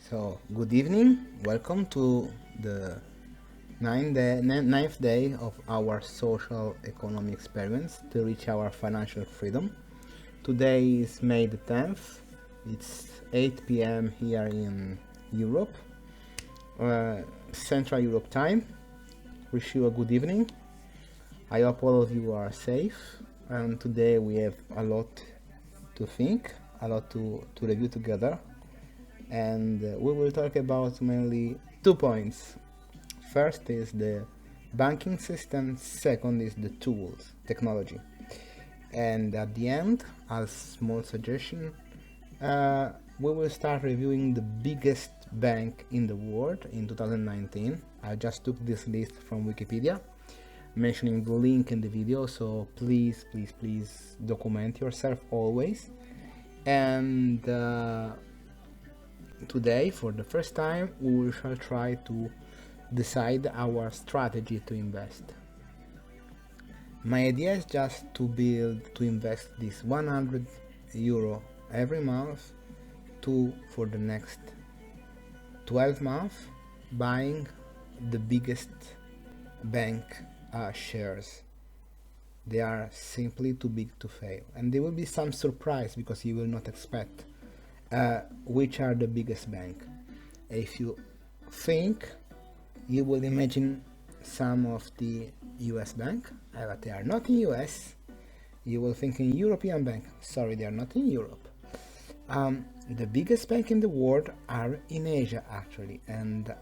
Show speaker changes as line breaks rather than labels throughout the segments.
So, good evening. Welcome to the ninth day of our social economy experiments to reach our financial freedom. Today is May the 10th. It's 8 p.m. here in Europe, Central Europe time. Wish you a good evening. I hope all of you are safe. And today we have a lot to think, a lot to review together. And we will talk about mainly 2 points. First is the banking system, second is the tools, technology. And at the end, as small suggestion, we will start reviewing the biggest bank in the world in 2019. I just took this list from Wikipedia, mentioning the link in the video, so please document yourself always. And today, for the first time, we shall try to decide our strategy to invest. My idea is just to invest this 100 euro every month for the next 12 months, buying the biggest bank shares. They are simply too big to fail, and there will be some surprise because you will not expect which are the biggest bank. If you think, you will imagine some of the US bank, but they are not in US. You will think in European bank. Sorry, they are not in Europe. The biggest bank in the world are in Asia actually, and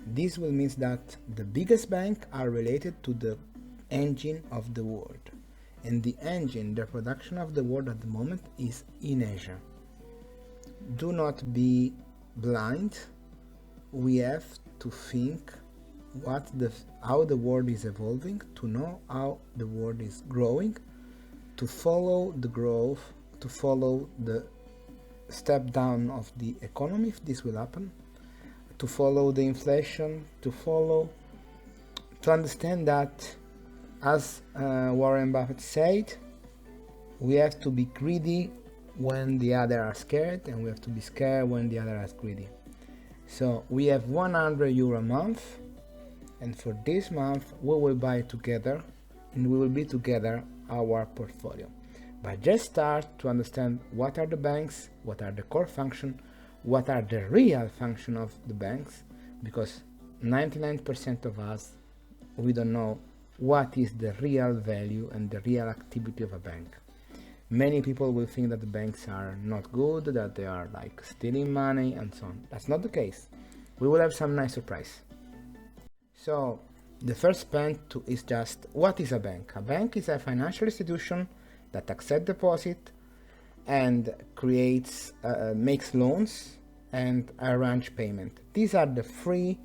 this will mean that the biggest bank are related to the engine of the world, and the engine, the production of the world at the moment is in Asia. Do not be blind. We have to think how the world is evolving, to know how the world is growing, to follow the growth, to follow the step down of the economy if this will happen, to follow the inflation, to understand that, as Warren Buffett said, we have to be greedy when the other are scared, and we have to be scared when the other are greedy. So we have 100 euro a month, and for this month we will buy together, and we will be together our portfolio. But just start to understand what are the banks, what are the core function, what are the real function of the banks, because 99% of us, we don't know what is the real value and the real activity of a bank. Many people will think that the banks are not good, that they are like stealing money and so on. That's not the case. We will have some nice surprise. So the first point is just, what is a bank? A bank is a financial institution that accepts deposit and makes loans and arrange payment. These are the three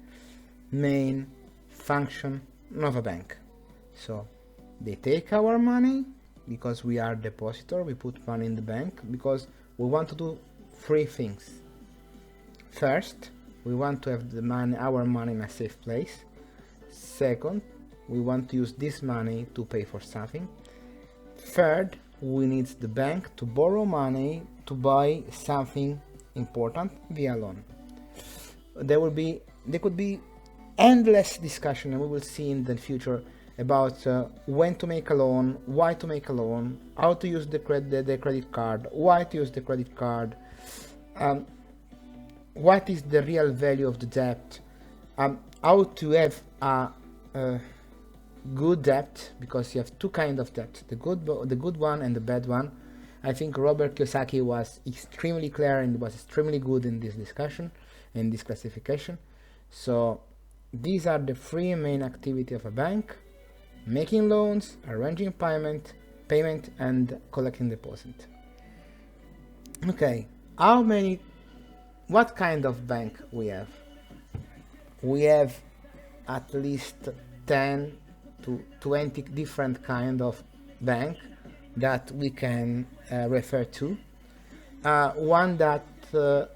main functions of a bank. So they take our money because we are depositor, we put money in the bank because we want to do three things. First, we want to have our money in a safe place. Second, we want to use this money to pay for something. Third, we need the bank to borrow money to buy something important via loan. There could be endless discussion, and we will see in the future about when to make a loan, why to make a loan, how to use the credit card, why to use the credit card, what is the real value of the debt, how to have a good debt, because you have two kinds of debt, the good one and the bad one. I think Robert Kiyosaki was extremely clear and was extremely good in this discussion, in this classification. So these are the three main activities of a bank: making loans, arranging payment, and collecting deposit. Okay, what kind of bank we have? We have at least 10 to 20 different kind of bank that we can refer to. One that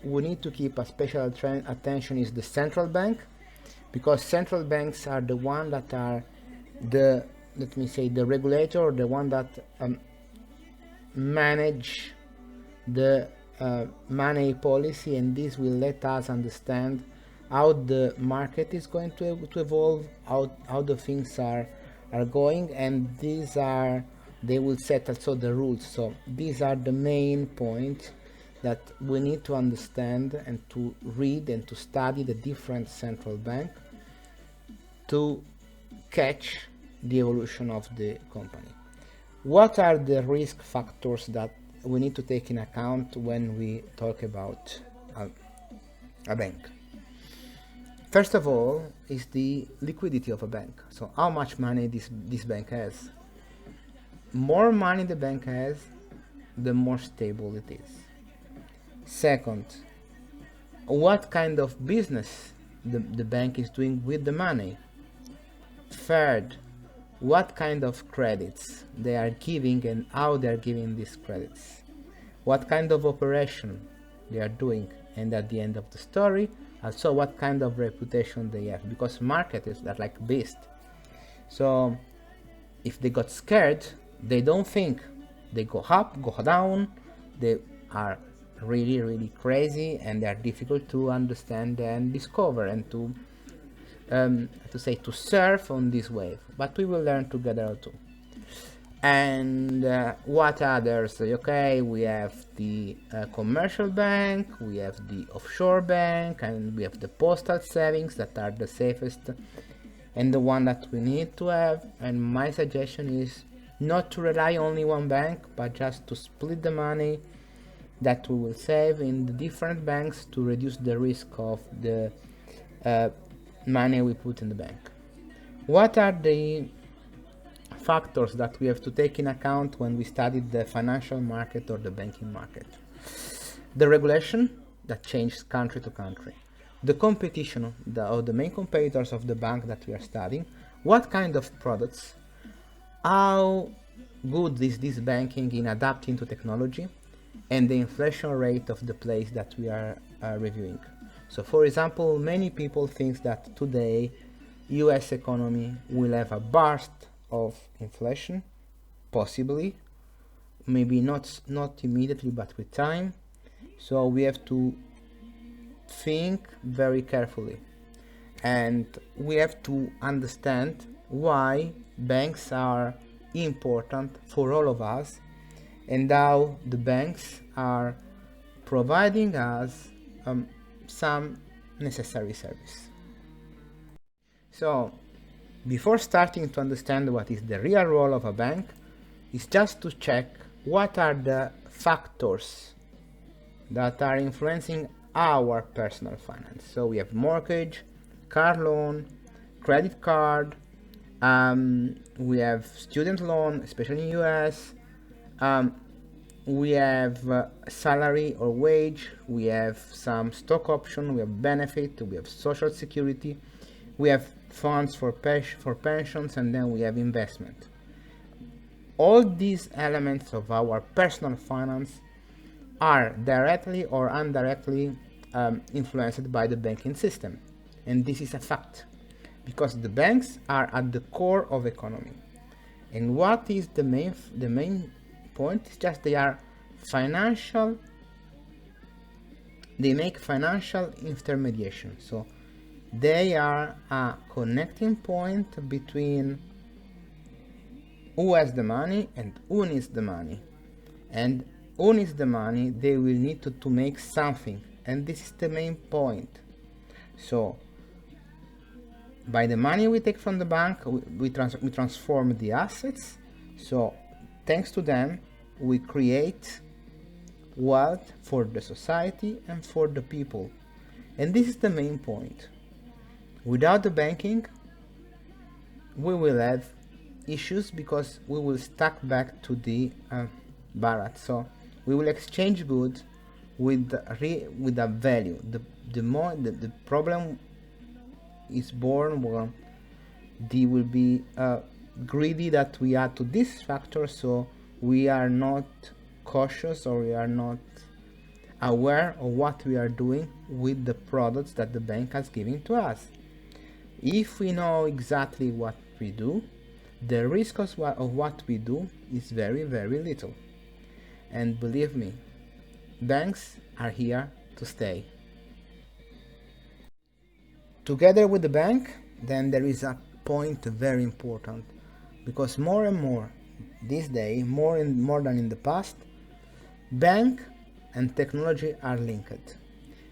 we need to keep a special attention is the central bank, because central banks are the one that are the regulator, the one that manage the money policy, and this will let us understand how the market is going to evolve, how the things are going, and they will set also the rules. So these are the main points that we need to understand and to read and to study the different central bank to catch the evolution of the company. What are the risk factors that we need to take in account when we talk about a bank? First of all is the liquidity of a bank. So how much money this bank has. More money the bank has, the more stable it is. Second, what kind of business the bank is doing with the money. Third, what kind of credits they are giving and how they are giving these credits. What kind of operation they are doing, and at the end of the story, also what kind of reputation they have, because markets are like beasts. So if they got scared, they don't think, they go up, go down, they are really crazy, and they are difficult to understand and discover and to surf on this wave. But we will learn together too. And what others? Okay, we have the commercial bank, we have the offshore bank, and we have the postal savings that are the safest and the one that we need to have. And my suggestion is not to rely only one bank, but just to split the money that we will save in the different banks to reduce the risk of the money we put in the bank. What are the factors that we have to take in account when we study the financial market or the banking market? The regulation that changes country to country, the competition of the main competitors of the bank that we are studying, what kind of products, how good is this banking in adapting to technology, and the inflation rate of the place that we are reviewing. So for example, many people think that today US economy will have a burst of inflation, possibly, maybe not immediately, but with time. So we have to think very carefully, and we have to understand why banks are important for all of us, and how the banks are providing us some necessary service. So before starting to understand what is the real role of a bank, is just to check what are the factors that are influencing our personal finance. So we have mortgage, car loan, credit card, we have student loan, especially in US, we have salary or wage, we have some stock option, we have benefit, we have social security, we have funds for pensions, and then we have investment. All these elements of our personal finance are directly or indirectly influenced by the banking system, and this is a fact, because the banks are at the core of economy. And what is the main point? Is just they are financial. They make financial intermediation. So they are a connecting point between who has the money and who needs the money. And who needs the money, they will need to make something. And this is the main point. So by the money we take from the bank, we transform the assets. So thanks to them, we create wealth for the society and for the people. And this is the main point. Without the banking, we will have issues, because we will stuck back to the barat. So we will exchange goods with a value. The problem is born when they will be greedy that we add to this factor, so we are not cautious, or we are not aware of what we are doing with the products that the bank has given to us. If we know exactly what we do, the risk of what we do is very little. And believe me, banks are here to stay. Together with the bank, then there is a point very important, because more and more this day, more than in the past, bank and technology are linked,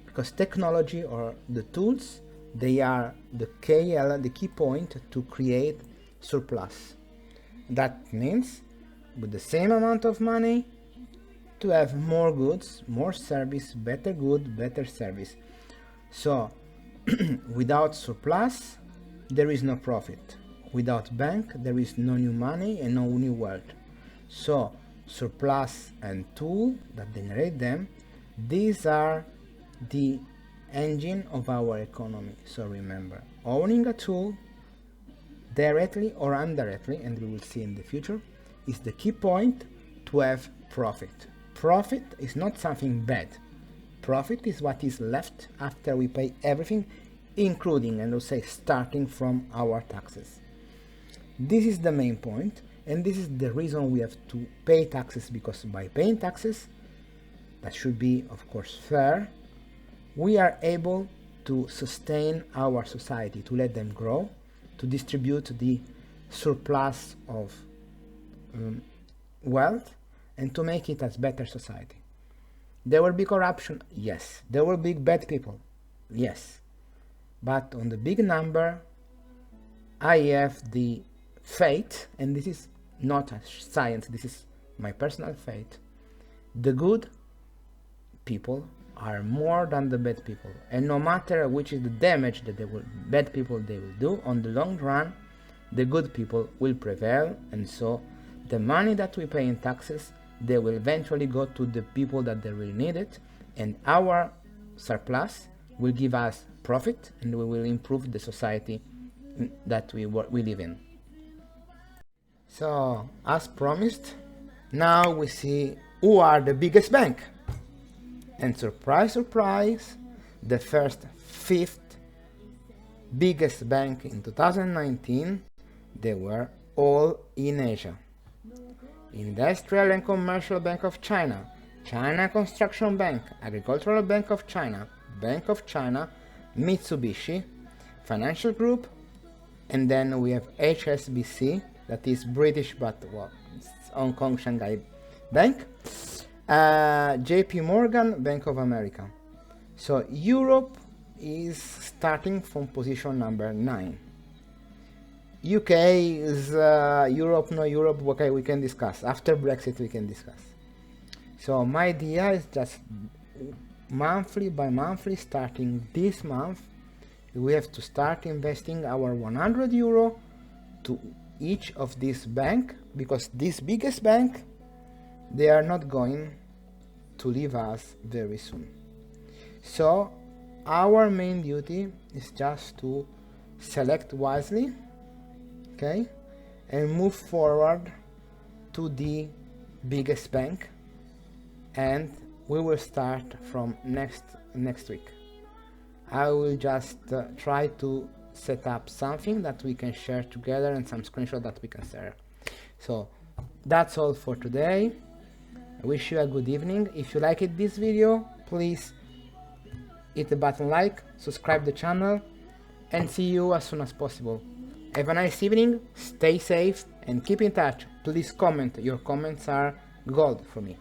because technology or the tools, they are the key point to create surplus. That means with the same amount of money to have more goods, more service, better good, better service. So without surplus there is no profit. Without bank there is no new money and no new wealth. So surplus and tool that generate them, these are the engine of our economy. So remember, owning a tool directly or indirectly, and we will see in the future, is the key point to have profit. Profit is not something bad. Profit is what is left after we pay everything, including, and we'll say starting from our taxes. This is the main point, and this is the reason we have to pay taxes, because by paying taxes, that should be of course fair, we are able to sustain our society, to let them grow, to distribute the surplus of wealth, and to make it as better society. There will be corruption, yes. There will be bad people, yes. But on the big number, I have the faith, and this is not a science, this is my personal faith, the good people are more than the bad people, and no matter which is the damage that bad people they will do, on the long run the good people will prevail, and so the money that we pay in taxes, they will eventually go to the people that they really need it, and our surplus will give us profit, and we will improve the society that we live in. So as promised, now we see who are the biggest bank. And surprise, surprise, the first 5th biggest bank in 2019, they were all in Asia. Industrial and Commercial Bank of China, China Construction Bank, Agricultural Bank of China, Bank of China, Mitsubishi, Financial Group, and then we have HSBC, that is British, but well, it's Hong Kong Shanghai Bank, JP Morgan, Bank of America. So Europe is starting from position number 9. UK is Europe, no Europe, okay, we can discuss. After Brexit we can discuss. So my idea is just monthly by monthly, starting this month, we have to start investing our 100 euro to each of this bank, because this biggest bank, they are not going to leave us very soon. So our main duty is just to select wisely, okay, and move forward to the biggest bank, and we will start from next week. I will just try to set up something that we can share together and some screenshots that we can share. So that's all for today. I wish you a good evening. If you liked this video, please hit the button like, subscribe the channel, and see you as soon as possible. Have a nice evening, stay safe, and keep in touch. Please comment. Your comments are gold for me.